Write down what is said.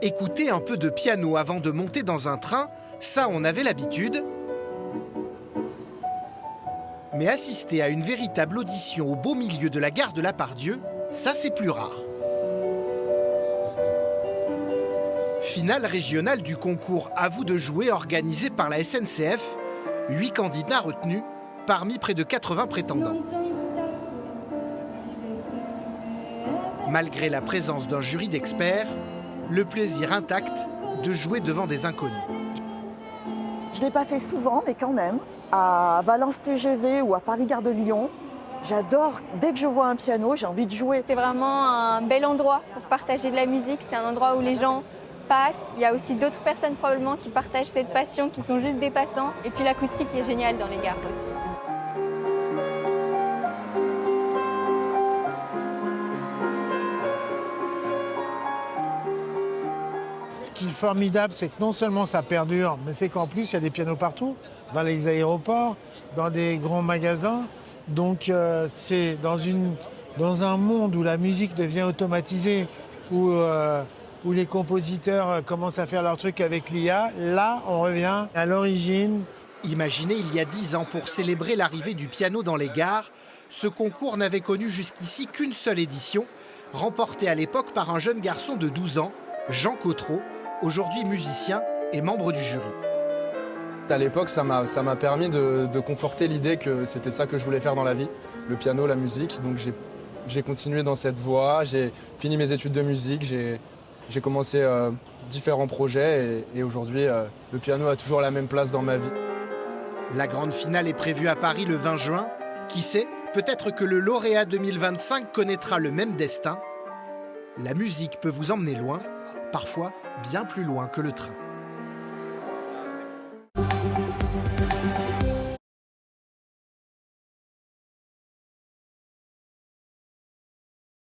Écouter un peu de piano avant de monter dans un train, ça on avait l'habitude. Mais assister à une véritable audition au beau milieu de la gare de la Part-Dieu, ça c'est plus rare. Finale régionale du concours À vous de jouer organisé par la SNCF, 8 candidats retenus parmi près de 80 prétendants. Malgré la présence d'un jury d'experts, le plaisir intact de jouer devant des inconnus. Je ne l'ai pas fait souvent, mais quand même. À Valence TGV ou à Paris-Gare de Lyon, j'adore, dès que je vois un piano, j'ai envie de jouer. C'est vraiment un bel endroit pour partager de la musique. C'est un endroit où les gens passent. Il y a aussi d'autres personnes probablement qui partagent cette passion, qui sont juste des passants. Et puis l'acoustique est géniale dans les gares aussi. Ce qui est formidable, c'est que non seulement ça perdure, mais c'est qu'en plus, il y a des pianos partout, dans les aéroports, dans des grands magasins. Donc c'est dans un monde où la musique devient automatisée, où les compositeurs commencent à faire leur truc avec l'IA, là, on revient à l'origine. Imaginez il y a 10 ans, pour célébrer l'arrivée du piano dans les gares, ce concours n'avait connu jusqu'ici qu'une seule édition, remportée à l'époque par un jeune garçon de 12 ans, Jean Cotreau, aujourd'hui musicien et membre du jury. À l'époque, ça m'a permis de conforter l'idée que c'était ça que je voulais faire dans la vie, le piano, la musique. Donc j'ai continué dans cette voie, j'ai fini mes études de musique, j'ai commencé différents projets et aujourd'hui, le piano a toujours la même place dans ma vie. La grande finale est prévue à Paris le 20 juin. Qui sait, peut-être que le lauréat 2025 connaîtra le même destin. La musique peut vous emmener loin, parfois bien plus loin que le train.